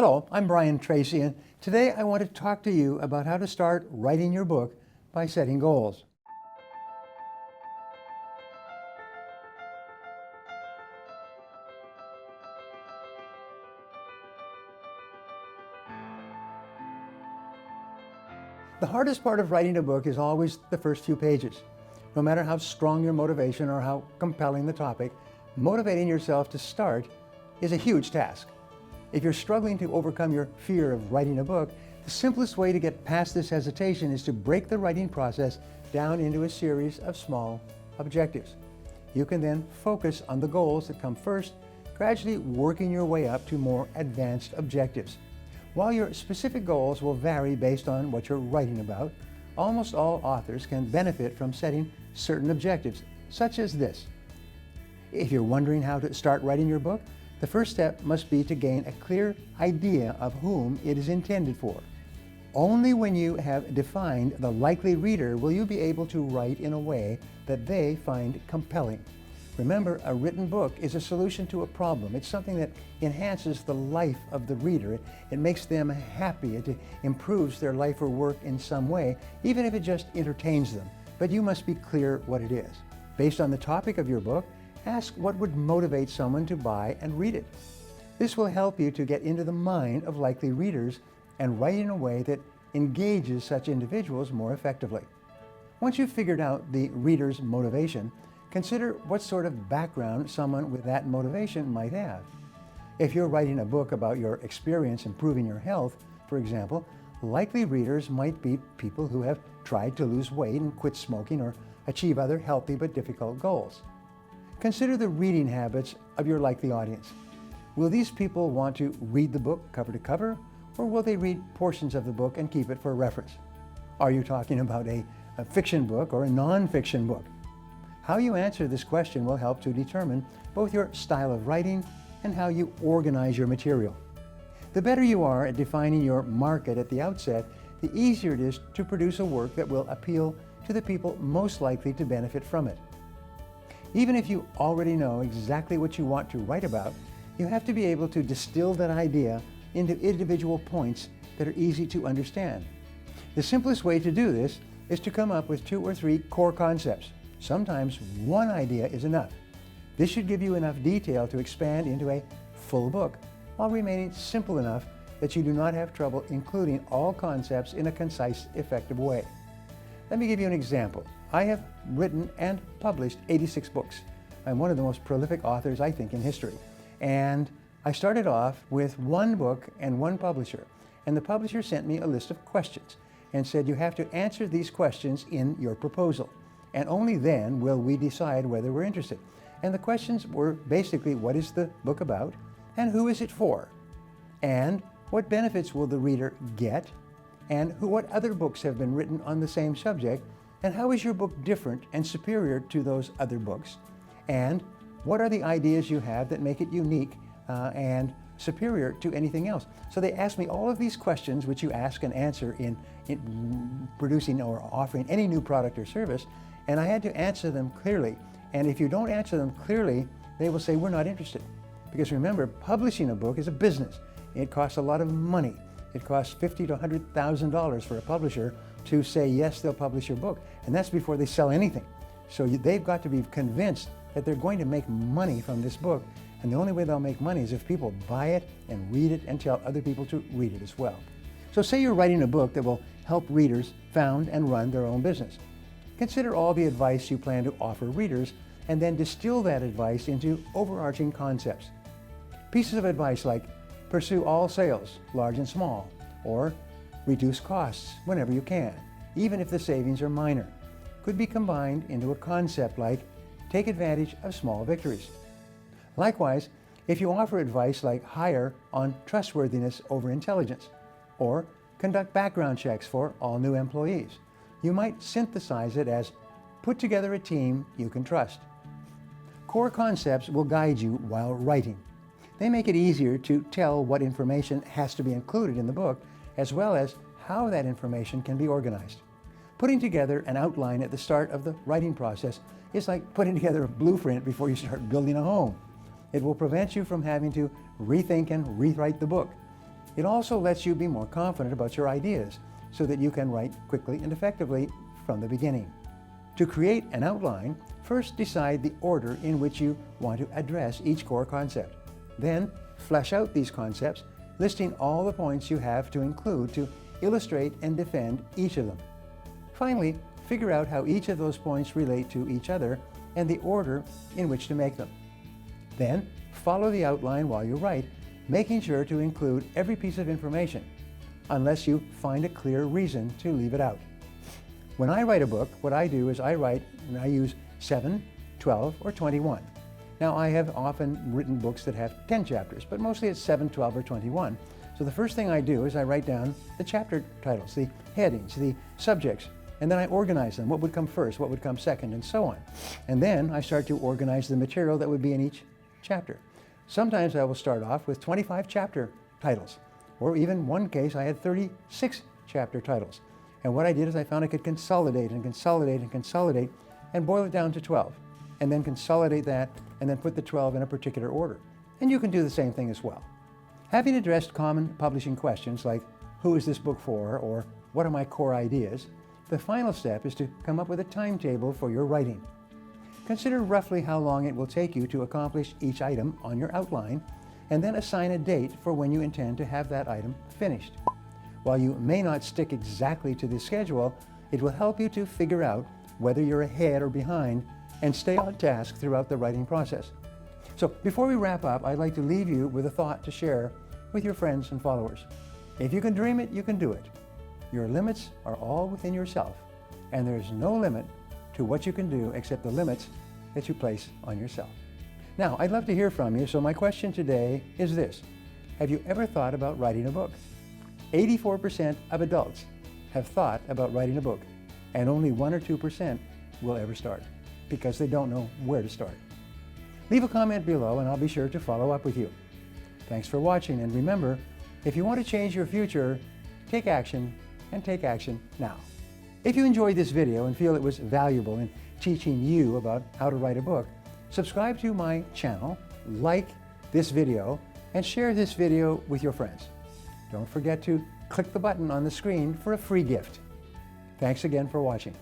Hello, I'm Brian Tracy, and today I want to talk to you about how to start writing your book by setting goals. The hardest part of writing a book is always the first few pages. No matter how strong your motivation or how compelling the topic, motivating yourself to start is a huge task. If you're struggling to overcome your fear of writing a book, the simplest way to get past this hesitation is to break the writing process down into a series of small objectives. You can then focus on the goals that come first, gradually working your way up to more advanced objectives. While your specific goals will vary based on what you're writing about, almost all authors can benefit from setting certain objectives, such as this. If you're wondering how to start writing your book, the first step must be to gain a clear idea of whom it is intended for. Only when you have defined the likely reader will you be able to write in a way that they find compelling. Remember, a written book is a solution to a problem. It's something that enhances the life of the reader. It makes them happy. It improves their life or work in some way, even if it just entertains them. But you must be clear what it is. Based on the topic of your book, ask what would motivate someone to buy and read it. This will help you to get into the mind of likely readers and write in a way that engages such individuals more effectively. Once you've figured out the reader's motivation, consider what sort of background someone with that motivation might have. If you're writing a book about your experience improving your health, for example, likely readers might be people who have tried to lose weight and quit smoking or achieve other healthy but difficult goals. Consider the reading habits of your likely audience. Will these people want to read the book cover to cover, or will they read portions of the book and keep it for reference? Are you talking about a fiction book or a non-fiction book? How you answer this question will help to determine both your style of writing and how you organize your material. The better you are at defining your market at the outset, the easier it is to produce a work that will appeal to the people most likely to benefit from it. Even if you already know exactly what you want to write about, you have to be able to distill that idea into individual points that are easy to understand. The simplest way to do this is to come up with 2 or 3 core concepts. Sometimes one idea is enough. This should give you enough detail to expand into a full book, while remaining simple enough that you do not have trouble including all concepts in a concise, effective way. Let me give you an example. I have written and published 86 books. I'm one of the most prolific authors, I think, in history. And I started off with 1 book and 1 publisher. And the publisher sent me a list of questions and said, you have to answer these questions in your proposal. And only then will we decide whether we're interested. And the questions were basically, what is the book about? And who is it for? And what benefits will the reader get? And what other books have been written on the same subject? And how is your book different and superior to those other books? And what are the ideas you have that make it unique and superior to anything else? So they asked me all of these questions, which you ask and answer in producing or offering any new product or service, and I had to answer them clearly. And if you don't answer them clearly, they will say, we're not interested. Because remember, publishing a book is a business. It costs a lot of money. It costs $50,000 to $100,000 for a publisher to say, yes, they'll publish your book. And that's before they sell anything. So they've got to be convinced that they're going to make money from this book. And the only way they'll make money is if people buy it and read it and tell other people to read it as well. So say you're writing a book that will help readers found and run their own business. Consider all the advice you plan to offer readers and then distill that advice into overarching concepts. Pieces of advice like pursue all sales, large and small, or reduce costs whenever you can, even if the savings are minor, could be combined into a concept like take advantage of small victories. Likewise, if you offer advice like hire on trustworthiness over intelligence, or conduct background checks for all new employees, you might synthesize it as put together a team you can trust. Core concepts will guide you while writing. They make it easier to tell what information has to be included in the book, as well as how that information can be organized. Putting together an outline at the start of the writing process is like putting together a blueprint before you start building a home. It will prevent you from having to rethink and rewrite the book. It also lets you be more confident about your ideas so that you can write quickly and effectively from the beginning. To create an outline, first decide the order in which you want to address each core concept. Then flesh out these concepts, listing all the points you have to include to illustrate and defend each of them. Finally, figure out how each of those points relate to each other and the order in which to make them. Then follow the outline while you write, making sure to include every piece of information, unless you find a clear reason to leave it out. When I write a book, what I do is I write and I use 7, 12, or 21. Now, I have often written books that have 10 chapters, but mostly it's 7, 12, or 21. So the first thing I do is I write down the chapter titles, the headings, the subjects, and then I organize them. What would come first, what would come second, and so on. And then I start to organize the material that would be in each chapter. Sometimes I will start off with 25 chapter titles, or even one case I had 36 chapter titles. And what I did is I found I could consolidate and consolidate and consolidate and boil it down to 12, and then consolidate that and then put the 12 in a particular order. And you can do the same thing as well. Having addressed common publishing questions like, who is this book for, or what are my core ideas, the final step is to come up with a timetable for your writing. Consider roughly how long it will take you to accomplish each item on your outline, and then assign a date for when you intend to have that item finished. While you may not stick exactly to this schedule, it will help you to figure out whether you're ahead or behind and stay on task throughout the writing process. So before we wrap up, I'd like to leave you with a thought to share with your friends and followers. If you can dream it, you can do it. Your limits are all within yourself, and there's no limit to what you can do except the limits that you place on yourself. Now, I'd love to hear from you, so my question today is this. Have you ever thought about writing a book? 84% of adults have thought about writing a book, and only 1 or 2% will ever start because they don't know where to start. Leave a comment below and I'll be sure to follow up with you. Thanks for watching, and remember, if you want to change your future, take action, and take action now. If you enjoyed this video and feel it was valuable in teaching you about how to write a book, subscribe to my channel, like this video, and share this video with your friends. Don't forget to click the button on the screen for a free gift. Thanks again for watching.